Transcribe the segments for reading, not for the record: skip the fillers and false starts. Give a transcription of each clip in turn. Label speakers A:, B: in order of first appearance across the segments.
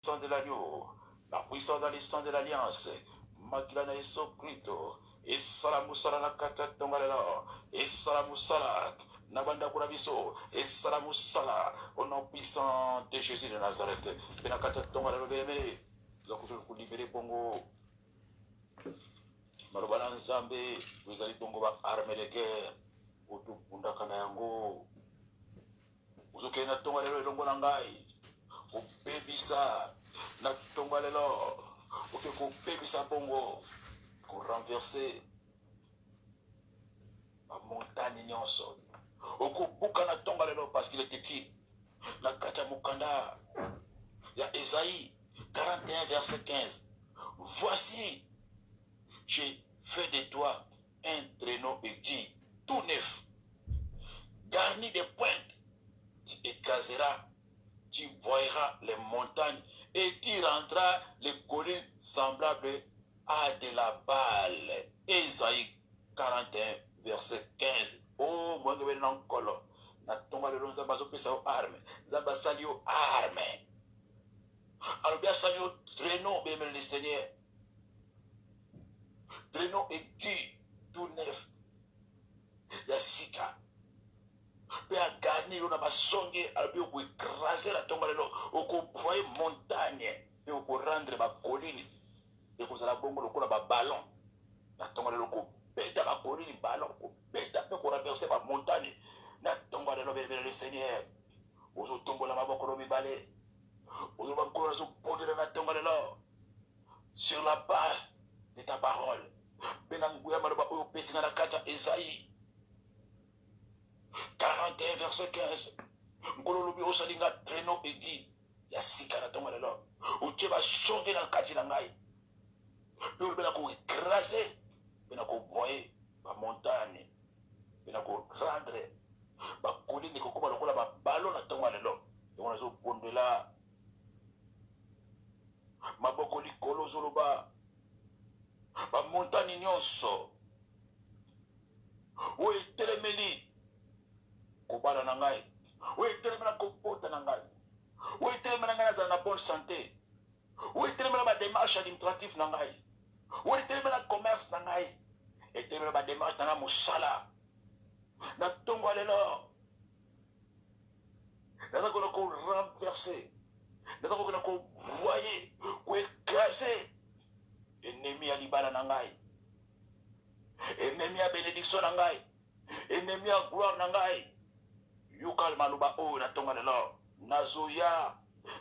A: sang de l'agneau, la puissance dans le sang de l'alliance, Makilana et Sokrito, et Salamusala la Katatongalala, et Salamusala, Nabanda Kurabiso, et Salamusala, au nom puissant de Jésus de Nazareth, Benakatatongalala, nous avons libéré Bongo, Marobana Nzambe, vous allez Bongo armée de guerre, Utu Bundakana Yango, Uzukena Tongalelo Longonangai, Ubebisa, Natongalelo, Ubebisa Bongo, pour renverser la montagne Nyonso. Okubukana Tongalelo parce qu'il est écrit, la Katamukanda, il y a Ésaïe 41, verset 15. Voici, j'ai fait de toi un traîneau aigu, tout neuf, garni de pointes. Tu écraseras, tu voyeras les montagnes et tu rendras les collines semblables à de la balle. Ésaïe 41, verset 15. Oh, moi je vais encore. Na tonga le long zambazo pesa o arme. Zambasali o arme. Alors bien sali o traîneau, bien le Seigneur. Traîneau aigu, tout neuf. Yasika. Bien gagné, on a ma songe, alors bien écraser la tombe de l'eau, on peut montagne, et on peut rendre ma colline, et vous allez bon le ballon, la tombe de l'eau, on pète ma colline, ballon, on pète, on peut renverser ma montagne, la tombe de l'eau, le Seigneur, on tombe la maman, on balai, on va encore se poser dans la tombe de l'eau, sur la base de ta parole, Benangouya Malaba, on pèse dans la carte Esaïe 41, verset 15. Ngololobi osalinga traîneau aigu. Ya sikana tonga lelo. Uche ba songe na kati na ngai. Pe bena ko écraser. Bena ko boyer ba montagne. Bena ko rendre. Ba colline ko kuma lokola ba ballon na tonga lelo. Yona zo pondela. Maboko likolo zoloba. Ba montagne nyonso. O etelemeli. Kobala na ngai. Oui, tellement compte na ngai. Oui, tellement na na bonne santé. Oui, tellement ma démarche administrative na ngai. Oui, tellement commerce na ngai. Et tellement ma démarche na musala. Na tongo lelo. Na ko ko renverser. Na ko ko voyer, ko écraser. Ennemi a libala na ngai. Ennemi a bénédiction na ngai. Ennemi a gloire na ngai. Yukal maluba o na tonga lelo nazoya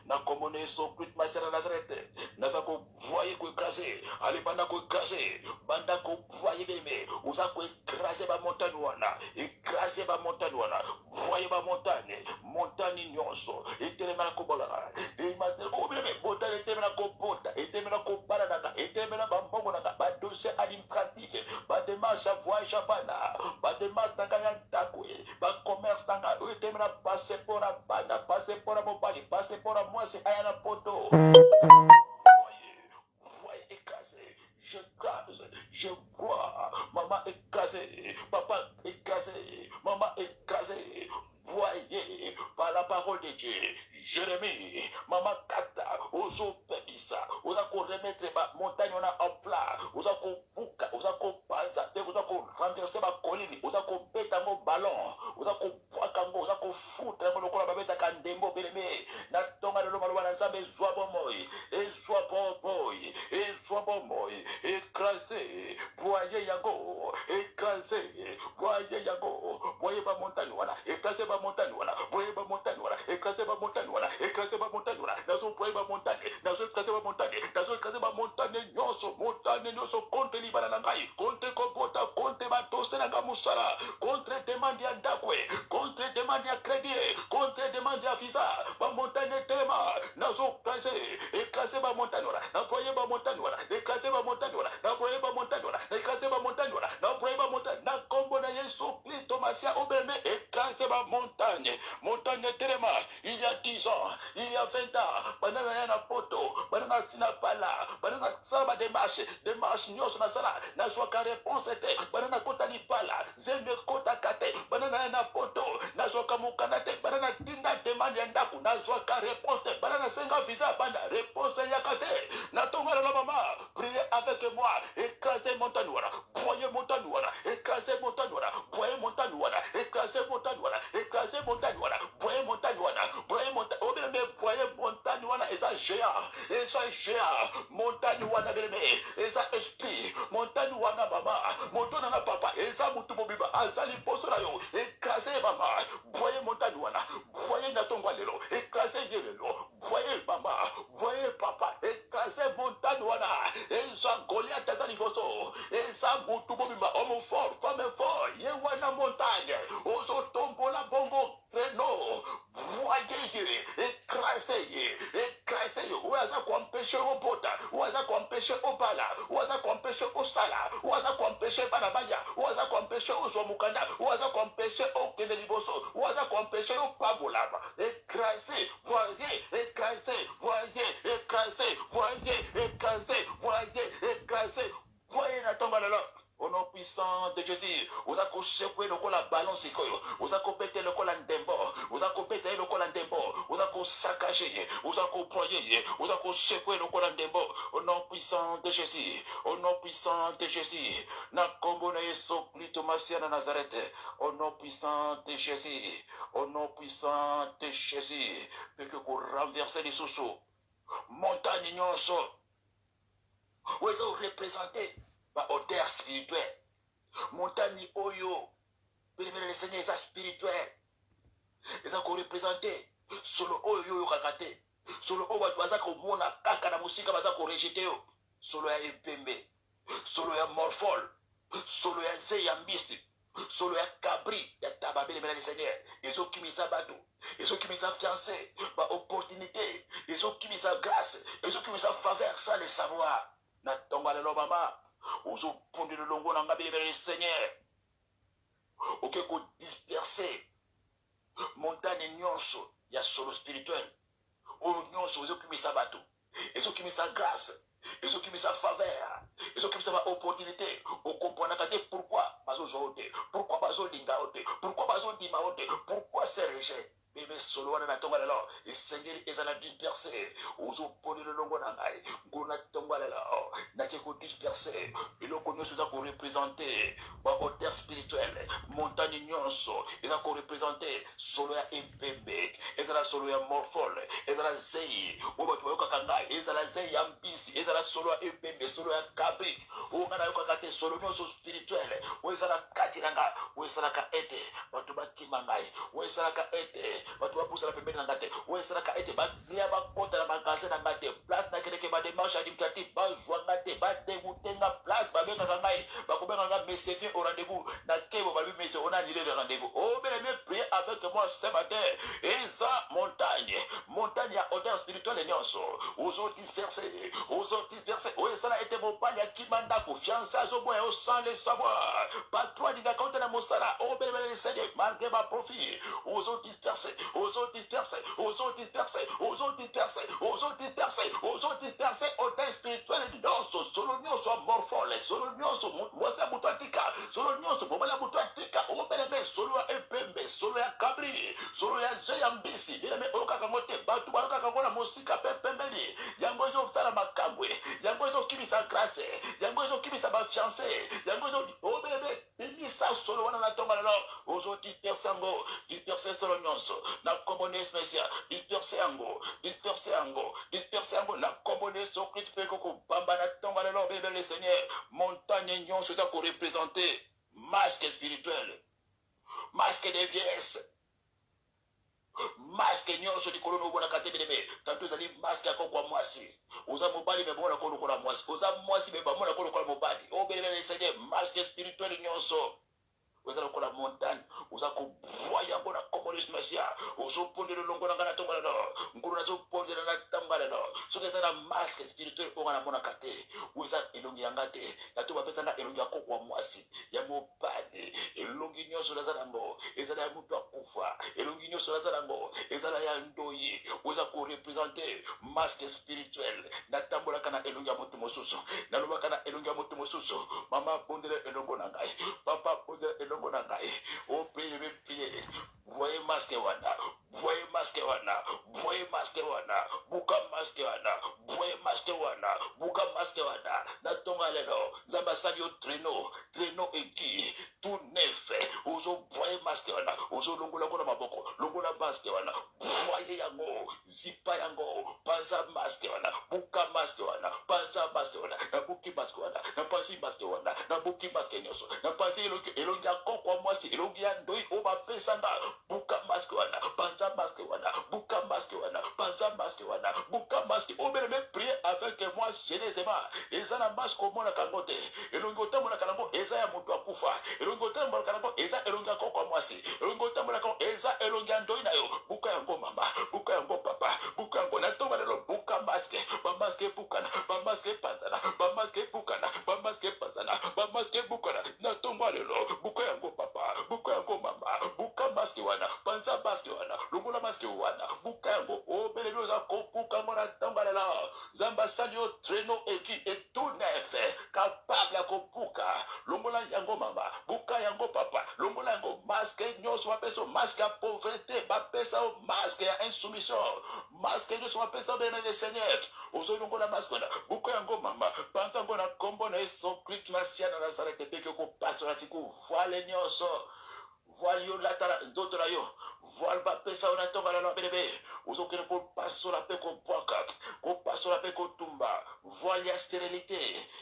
A: na komone so prit masera Nazareth naza ko voyer ko écraser ali banda ko écraser banda ko voyer beme uza ko écraser ba montagne wana écraser ba montagne wana voyer ba montagne nyonso etelema ko bola e matel ko beme montagne etelema ko ponta etelema ko parada etelema ba mbongo na ba dossier administratif ba démarche à voyage bana ba démarche na kaya takwe ba commerce na etelema passeport à bana passeport à mobali passeport à moi c'est ayana poto voyez écrasé je crase je bois maman écrasé papa écrasé maman écrasé voyez par la parole de Dieu Jérémie maman kata ozo pebisa oza ko remettre ba montagne on a en plat oza ko buka oza ko panza te oza ko renverser ba colline oza ko beta mo ballon oza ko bwaka ngo oza ko futa ngo lokola ba beta kandembo beleme na tonga lo malo bana nzambe zwa bomoy écrasé voyez yango écrasé voyez yango voyez ba montagne wana écrasé ba montagne wana voyez ba montagne wana écrasé ba montagne wana écrasé ba montagne wana nazo voyez ba montagne nazo écrasé ba montagne nazo écrasé ba montagne nyonso contre libala na ngai contre kobota contre ba tosela nga musala contre demande ya ndakwe contre demande ya crédit contre demande ya visa ba montagne telema nazo écrasé ba montagne wana na voyez ba montagne wana écrasé ba montagne wana na voyez ba montagne wana écrasé ba montagne wana na voyez ba montagne na kombo na Yesu Christ Masia obeme écrasé ba montagne telema il y a 10 ans il y a 20 ans banana yana poto banana sina pala banana saba démarche nyonso na sala na zwa ka réponse te banana kota li pala zeme kota kate banana yana poto na zwa ka mukana te banana tinda demande ya ndaku na zwa ka réponse te banana senga visa banda réponse eza géant, eza géant, montagne wana bébé, eza esprit, montagne wana mama, montagne na papa, eza mutu mobiba, azali poso na yo, écrasé mama, voyez montagne wana, voyez na tongo lelo, écrasé yelelo, voyez mama, voyez papa, écrasé montagne wana, eza Goliath eza liboso, eza mutu mobiba, homme fort, femme fort, ye wana montagne, ozo tombola bongo, freno, voyez, écrasé, ou aza kuempêcher au bota, ou aza kuempêcher au bala, ou aza kuempêcher au sala, ou aza kuempêcher banabaya, ou aza kuempêcher au zomukanda, ou aza kuempêcher au keneliboso, ou aza kuempêcher au pabulaba, écrasé, voyez, écrasé, voyez, écrasé, voyez, écrasé, voyez, écrasé, voyez na tomba là. Au nom puissant de Jésus, vous avez secoué le col à ballon, vous avez pété le col à ndembo, vous avez pété le col à ndembo, vous avez saccagé, vous avez broyé, vous avez secoué le col à ndembo. Au nom puissant de Jésus, au nom puissant de Jésus, na kombona yeso plutôt Masia na Nazareth. Au nom puissant de Jésus, au nom puissant de Jésus, que vous renversez les sous-sous, montagne nyonso, vous avez représenté. Ba odeur spirituelle. Montagne oyo. Bénémoine le Seigneur est spirituel. Ils ont représenté. Solo oyo kakate. Solo oyo baza ko mona kaka na musika baza ko rejeter yo. Solo ya epembe. Solo ya morphol. Solo ya zeyambisi. Solo ya cabri. Ya taba bénémoine le Seigneur. Ils ont kimisa bado. Ils ont kimisa fiancé. Ba opportunité. Ils ont kimisa grâce. Ils ont kimisa faveur sans le savoir. Na tonga le mama. Ozo pondi le longo nanga bénémoine le Seigneur. Ok, ko disperser montagne nyonso ya solo spirituel. O nyonso ozo kimisa bato. Ezo kimisa grâce. Ezo kimisa faveur. Ezo kimisa ba opportunité. O comprendre kate pourquoi bazo zote. Pourquoi bazo linga ote. Pourquoi bazo dima ote. Pourquoi c'est rejet. Bébé solo wana na tonga lelo. Et Seigneur ezala disperser. Ozo pondi le longo nangai. Ngona tonga lelo. Nake ko disperser. Et le konyo soza ko représenter ba hauteur spirituelle. Montagne nyonso. Eza ko représenter solo ya epembe. Ezala solo ya morphol. Ezala zei. Oba tuwa yoka kangai. Ezala zei ya mbisi. Ezala solo ya epembe. Solo ya kabri. Ongana yoka kate solo nyonso spirituelle. Oezala katiranga. Oezala ka ete. Batu bakimangai. Oezala ka ete. Batu bapusa la pembeni nangate. Oezala ka ete. Batia bakota na magasin nangate. Place na keleke ba démarche administrative. Ba joangate. Ba dégoûtenga place. Ba benga kangai. Ba kubenga nga monsieur vient au rendez-vous. Na kebo ba monsieur on a annulé le rendez-vous. Oh bien aimé, priez avec moi ce matin. Et ça montagne. Montagne à odeur spirituelle et nyonso. Ozo dispersé. Ozo dispersé. Oui ça a été mon pali à Kimanda. Confiance à Zobo et sans le savoir. Pas toi diga quand on a mon sala. Oh bien aimé, Seigneur. Malgré ma profit. Ozo dispersé. Ozo dispersé. Ozo dispersé. Ozo dispersé. Ozo dispersé. Ozo dispersé. Odeur spirituelle et nyonso. Solo nyonso morphole. Solo nyonso. Mwasa mutuatika. Solo nyonso. Mwala mutuatika. Oh bien aimé. Solo ya epembe. Solo ya kabri. Solo ya zeyambisi. Bien aimé. Oka kangote. Batu bayoka kangola mosika pepembeli. Yango ezo sala makambwe. Yango ezo kimisa grâce. Yango ezo kimisa ba fiancé. Yango ezo oh bien aimé. Mimisa solo wana na tonga lelo. Ozo disperse yango. Disperse solo nyonso. Na kombone spécial. Disperse yango. Disperse yango. Disperse yango. Na kombone so Christ pe koko bamba na tonga lelo. Bébé le Seigneur. Montagne nyonso ta ko représenter masque spirituel. Masque de vieillesse. Masque nyonso likolo no bona kate bebe tanto zali masque yako kwa mwasi oza mobali me bona ko lokola mwasi oza mwasi me ba mona ko lokola mobali o bebe le Seigneur masque spirituel nyonso oza lokola montagne oza ko boya bona komolis mesia ozo ponde le longo na ngana tomba no nguru na zo ponde na tamba no so que na masque spirituel o ngana mona kate oza elongi yangate tato ba pesa na elongi yako kwa mwasi ya mobali elongi nyonso na zanambo ezala mutu akufa elongi nyonso na zanambo ezala ya ndoyi oza ko représenter masque spirituel na tambola kana elongi ya mutu mosusu na loba kana elongi ya mutu mosusu mama pondele elongo na ngai papa pondele elongo na ngai o prier voye masque wana, voye masque wana, voye masque wana, buka masque wana, voye masque wana, buka masque wana, na tonga lelo, zamba sadio treno eki, tout neuf, ozo voye masque wana, ozo longola kona maboko, longola masque wana, voye yango, zipa yango, panza masque wana, buka masque wana, panza masque wana, na buki masque wana, na panzi masque wana, na buki masque nyoso, na panzi elongi ako kwa mwasi, elongi ya ndoi, oba pesanga, buka masque wana, panza masque wana, buka masque wana, panza masque wana, buka masque, obere me prier avec moi, sérieusement, ezana masque omona kangote, elongi otamona kanango, eza ya mutu akufa, elongi otamona kanango, eza elongi ako kwa mwasi, elongi otamona kanango, eza elongi ya ndoi na yo, buka yango mama, buka yango papa, buka yango na toma lelo, buka masque, ba masque bukana, ba masque panzana, ba masque bukana, ba masque panzana, ba masque bukana, na toma lelo, buka yango papa, buka yango mama, buka masque wana, panza masque wana, lungola masque wana, buka yango, obele loza kopuka mona toma lelo, zamba salio treno eki et tout neuf, capable à kopuka, lungola yango mama, buka yango papa, lungola yango masque nyos wapeso, masque à pauvreté, bapesa masque à insoumission, masque nyos wapeso bene le Seigneur, ozo lungola masque wana, buka yango mama, panza ngona kombo na eso Christ Masia na Nazareth peke ko pastora siku voile nyoso, voile yo latara d'autres yo, voile ba pesa ona tonga la bébé, ozo kene ko pastora pe ko boaka, ko pastora pe ko tumba, voile ya stérilité,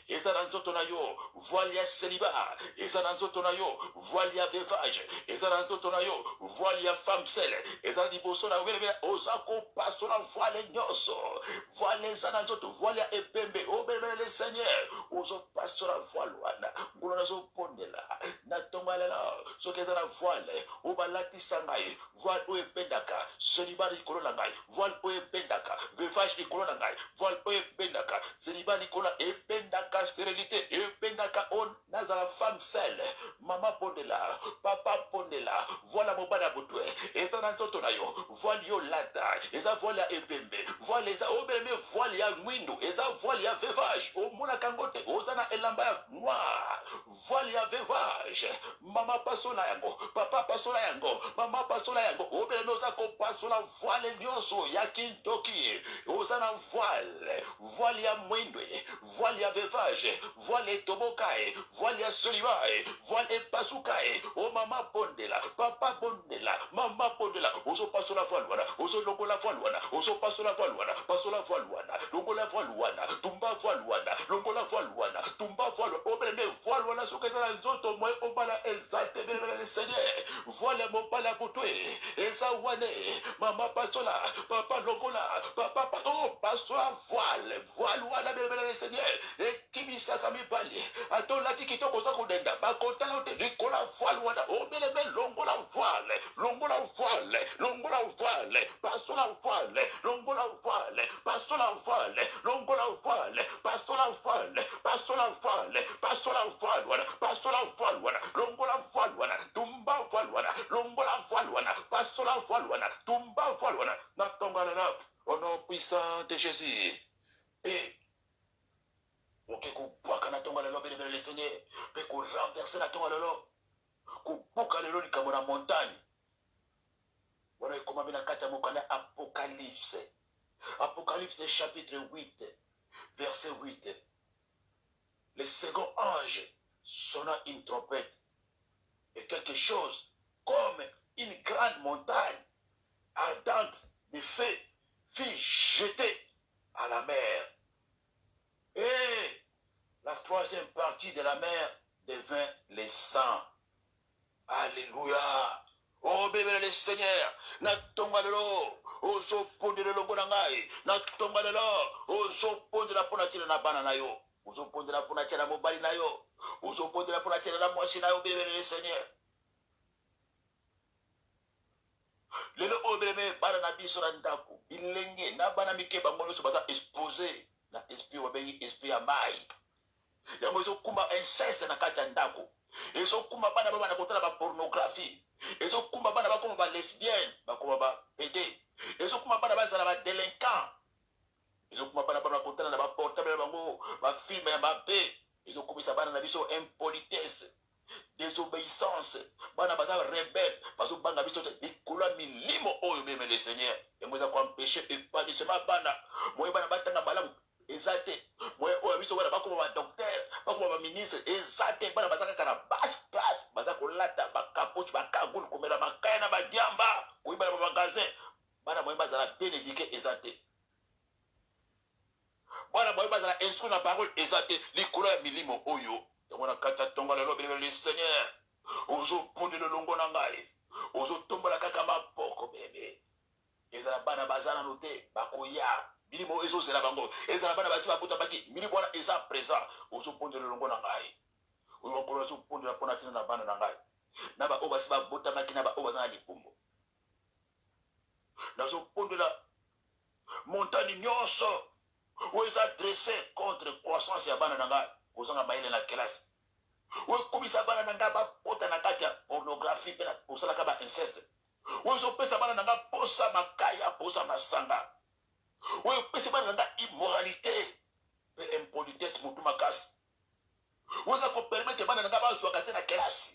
A: eza na nzoto na yo, voile ya célibat, eza na nzoto na yo, voile ya veuvage, eza na nzoto na yo, voile ya femme seule, eza liboso na bébé, oza ko pastora voile nyoso, voile eza na nzoto, voile ya epembe, o bébé le Seigneur, ozo pastora voile wana, ngulo na zo pondela, na tonga la, so ke eza na voile, o balati sangai, voile o ependaka, célibat likolo na ngai, voile o ependaka, veuvage likolo na ngai, voile o ependaka, célibat likolo ependaka, stérilité ependaka, on nazala femme seule, mama pondela, papa pondela, voile mobala butwe, eza na nzoto na yo, voile yo lata, eza voile ya epembe, voile eza obeleme, voile ya mwindu, eza voile ya veuvage, o mona kangote, oza na elamba ya noir, voile ya veuvage, mama pasola yango, papa pasola yango, mama pasola yango, obeleme oza ko pasola voile nyonso ya kintoki, oza na voile ya mwindwe, voile ya veuvage, voile etobokae, voile ya solibae, voile epasukae, o mama pondela, papa pondela, mama pondela, ozo pasola voile wana, ozo longola voile wana, ozo pasola voile wana, pasola voile wana, longola voile wana, tumba voile wana, longola voile wana, tumba voile wana, obeleme voile wana, sokeza na nzoto mwe obala ezate bele le Seigneur, voile mobala butwe, eza wane, mama pasola, papa longola, papa pasola voile wana bele le Seigneur, ekimisa kamibali, atolati kitoko za kudenda, bakotala ote likola voile wana, obeleme longola voile, longola voile, longola voile, pasola voile, longola voile, pasola voile, longola voile, pasola voile, pasola voile, pasola voile wana, pasola voile wana, longola voile wana, tumba voile wana, longola voile wana, pasola voile wana, tumba voile wana, na tonga la, au nom puissant de Jésus. Et oke kubwaka na tonga lelo bele le Seigneur, pe ko renverser na tonga lelo, kubuka lelo likambo na montagne. Wana ekoma bina kata mokanda Apocalypse. Apocalypse chapitre 8, verset 8. Le second ange sonna une trompette et quelque chose comme une grande montagne ardente de feu fut jetée à la mer. Et la troisième partie de la mer devint le sang. Alléluia. Oh bébé le Seigneur, na tonga lelo, ozo ponde lelo ngai, na tonga lelo, ozo ponde la pona tira na bana na yo, ozo ponde la pona tira mobali na yo, ozo ponde la pona tira na mwasi na yo bébé le Seigneur. Lelo o bébé bana na biso na ndako, ilenge na bana mike bango so bata exposé na esprit wa bengi esprit ya mai. Ya mozo kumba inceste na kati ya ndako. Ezo kumba bana baba na kotala ba pornographie. Ezo kumba bana bakoma ba lesbienne, bakoma ba PD. Ezo kumba bana bazala ba délinquant. Ezo kumba bana baba kotala na ba portable bango, ba film ya ba pe. Ezo kumisa bana na biso impolitesse. désobéissance bana baza rebelle bazobanga biso te likolo ya milimo oyo beme le Seigneur yango eza koempêche épanouissement bana moye bana batanga malamu eza te moye oyo biso bana bakoma badocteur bakoma baministre eza te bana baza kaka na basse classe baza kolata bakapoche bakagulu komela makaya na badiamba koyibana bamagasin bana moye bazala bien éduqué eza te bana moye bazala instruit na parole eza te likolo ya milimo oyo yango na kati ya tongo lelo belebe le Seigneur ozopondela elongo na ngai ozotombola kaka maboko bebe ezala bana baza nano te bakoya milimo ezozela bango ezala bana basi bakutabaki milimo wana eza présent ozopondela elongo na ngai oyo mokolo azopondela mpona tina na bana na ngai na baoyo basi babotamaki na baoyo baza na likumbu nazopondela montagne nyonso oyo eza dressé contre croissance ya bana na ngai kozanga mayele na kelasi oyo ekomisa bana na ngai bakota na kati ya pornographie mpe kosalaka bainceste oyo ezopesa bana na ngai posa makaya posa masanga oyo epesi bana na ngai immoralité mpe impolitesse motu makasi oyo eza kopermete bana na ngai bazwaka te na kelasi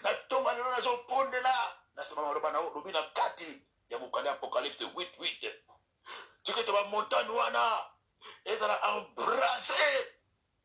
A: na ntongo lelo nazopondela nasema maloba na lobi na kati ya mokanda ya apocalypse 8:8 tikete bamontagne wana ezala embrasé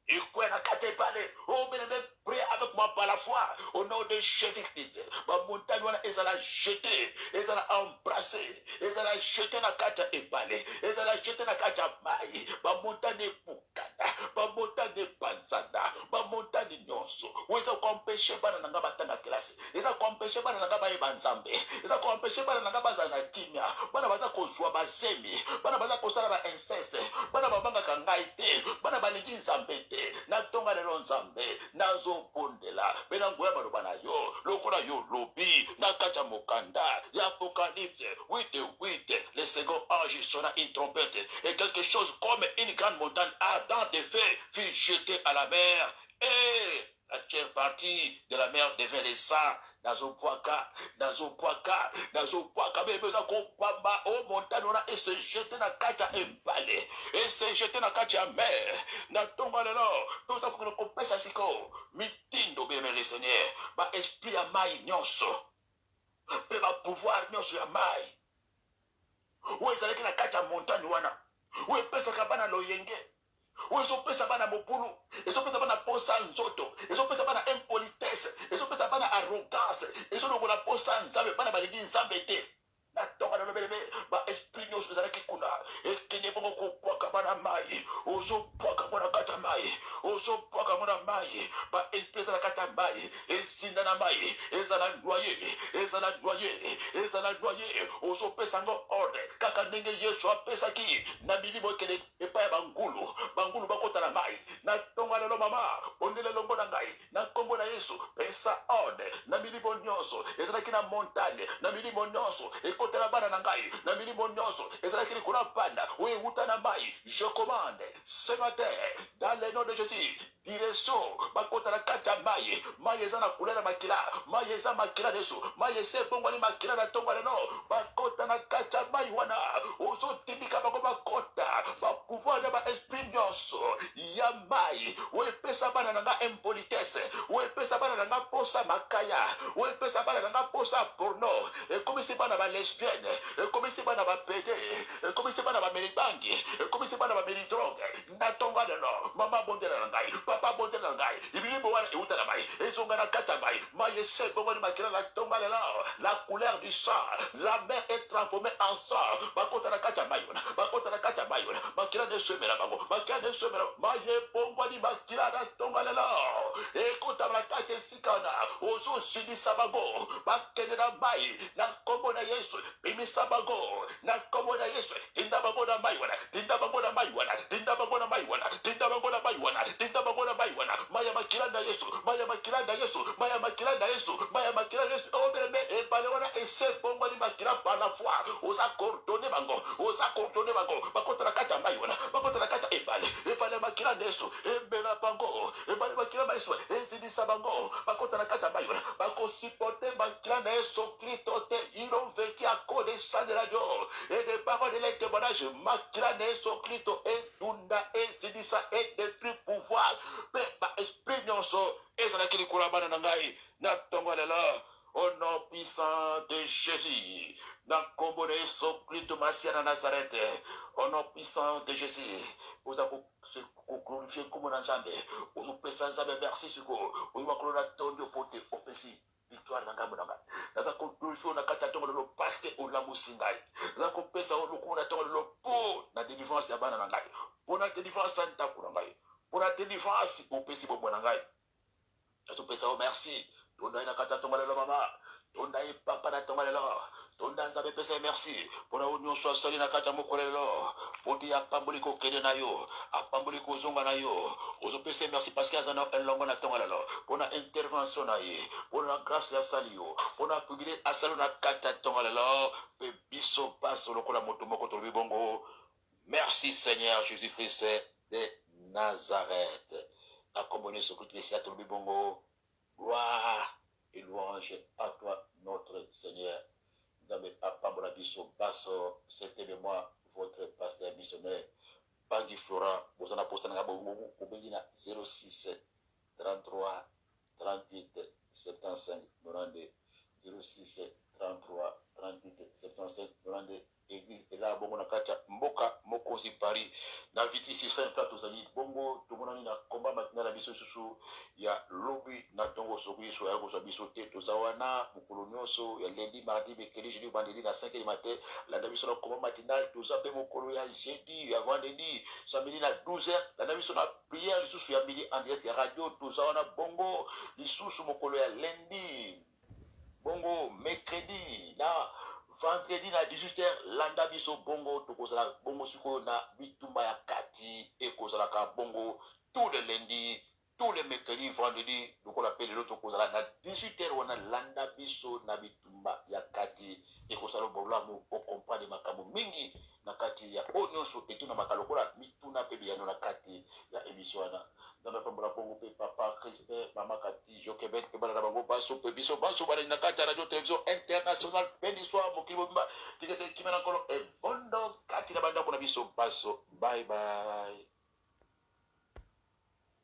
A: ekwe na kati epale obeneme prier avec moi par la foi au nom de Jésus-Christ bamontagne wana ezala jeté ezala embrasé ezala jeté na kati ya epale ezala jeté na kati ya mai bamontagne ebukana bamontagne epanzana bamontagne nyonso oyo eza koempêche bana na ngai batanga kelasi eza koempêche bana na ngai bayeba nzambe eza koempêche bana na ngai bazala na kimia bana baza kozwa bazemi bana baza kosala bainceste bana babangaka ngai te bana balingi nzambe te na ntonga lelo nzambe nazopondela mpe na nguya maloba na yo lokola yo lobi na kati ya mokanda ya apocalypse 8:8 le second ange sonna une trompette et quelque chose comme une grande montagne ardente de feu fut jetée à la mer et la tiers partie de la mer devint le sang nazopwaka bebe eza kopamba o montagne wana ese jete na kati ya ebale ese jete na kati ya mer na ntongo lelo toza kokende kopesa siko mitindo bebe le Seigneur baesprit ya mai nyonso mpe bapouvoir nyonso ya mai oyo ezalaki na kati ya montagne wana oyo epesaka bana loyenge oyo ezopesa bana mobulu ezopesa bana posa nzoto ezopesa bana impolitesse ezopesa bana arrogance ezolokola posa nzambe bana balingi nzambe te na ntongo lelo belebe baesprit nyonso ezalaki kuna ekende bongo kopwaka bana mai ozopwaka mwana kati ya mai ozopwaka mwana mai baesprit eza na kati ya mai ezinda na mai eza na noye ozopesa ngo ordre kaka ndenge yesu apesaki na milimo ekende epai ya bangulu bakota na mai na ntongo lelo mama ondela elongo na ngai na nkombo na yesu pesa ordre na milimo nyonso ezalaki na montagne na milimo nyonso ekotela bana na ngai na milimo nyonso ezalaki likolo ya bana oyo ewuta na mai je commande ce matin dans le nom de Jésus direction bakota na kati ya mai eza na couleur ya makila mai eza makila na yesu mai ese ebongwani makila na ntongo lelo bakota na kati ya mai wana ozotindika bango bakota bapouvoir na baesprit nyonso ya mai oyo epesa bana na nga impolitesse oyo epesa bana na nga posa makaya oyo epesa bana na nga posa porno ekomisi bana balesbienne ekomisi bana bapede ekomisi bana bamelibangi ekomisi bana bameli-drogue na ntongo lelo mama bondela na ngai papa bondela na ngai ibilimo wana euta na mai ezonga na kati ya mai ese ebongwani makila na ntongo lelo la couleur du sang la mer est transformée en sang bakota na kati ya mai wana bakota na kati ya mai wana makila nesomela bango makila nesomela mai ebongwani makila na ntongo lelo ekota na kati esika wana ozosilisa bango bakende na mai na nkombo na yesu bimisa bango na nkombo na yesu tinda bango na mai wana tinda bango na mai wana tinda bango na mai wana tinda bango na mai wana tinda bango na mai wana maya makila na yesu maya makila na yesu maya makila na yesu maya makila na yesu obereme ebale wana ese bongwani makila par la foi oza coordonner bango bakota na kati ya mai wana bakota na kati ya ebale makila na yesu ebela bango ebale makila na yesu ezidisa bango bakota na kati ya mai wana bakosipote makila na yesu Kristo te ils ont vécu à cause des chants de la Dieu et des paroles de les témoignages makila na yesu Kristo etunda ezidisa et détruit pouvoir pe baesprit nyonso ezalaki likolo ya bana na ngai na ntongo ya lelo au nom puissant de Jésus na kombo na Yesu Kristo Masia na Nazareth au nom puissant de Jésus oza koglorifie nkombo na Nzambe ozopesa Nzambe merci siko oyiba kolona tondi opote opesi victoire na ngambo na ngai naza koglorifie na kati ya ntongo lelo paske olamusi ngai naza kopesa lokumu na ntongo lelo mpo na délivrance ya bana na ngai mpo na délivrance ya ndako na ngai mpo na délivrance opesi bombo na ngai nazopesa o merci tonda na kati ya ntongo lelo mama tonda ye papa na ntongo lelo tonda Nzambe pesa merci mpona oyo nyonso asali na kati ya mokolo lelo po te apamboli kokende na yo apamboli kozonga na yo ozopesa merci parce que aza na elongo na ntongo lelo mpona intervention na ye mpona grâce asali yo mpona pugile asali na kati ya ntongo lelo mpe biso paso lokola moto moko tolobi bongo merci Seigneur Jésus-Christ de Nazareth na kombo na Yesu Kristo Mesia tolobi bongo gloire et louange à toi notre Seigneur. Nzambe apambola biso baso c'était de moi votre pasteur missionnaire Bangi Florent bozana posta na bongo obengi na 06 33 38 75 92 06 33 38 75 92 église eza bongo na kati ya mboka mokonzi Paris na vitri sur Saint Plat tozali bongo tomonani na komba matina na biso susu ya lobi na tongo soki so ya kozwa biso te toza wana mokolo nyonso ya lundi mardi mercredi jeudi vendredi na 5 du matin landa biso na komba matinal toza mpe mokolo ya jeudi ya vendredi samedi na 12h landa biso na prière lisusu ya midi en direct ya radio toza wana bongo lisusu mokolo ya lundi bongo mercredi na vendredi na 18h landa biso bongo tokozala bongo sikoyo na bitumba ya kati ekozalaka bongo tous les lundis tous les mercredis vendredi lokola mpe lelo tokozala na 18h wana landa biso na bitumba ya kati ekozala bolamu okomprendre makambo mingi na kati ya oyo nyonso etunamaka lokola mituna mpe biyano na kati ya émission wana nzambe apambola bongo mpe papa Chrispe mama kati jokebet mpe bana na bango baso mpe biso baso balali na kati ya radio télévision internationale pendi soir mokili mobimba tikete kimena nkolo ebondo kati na bandako na biso baso bye bye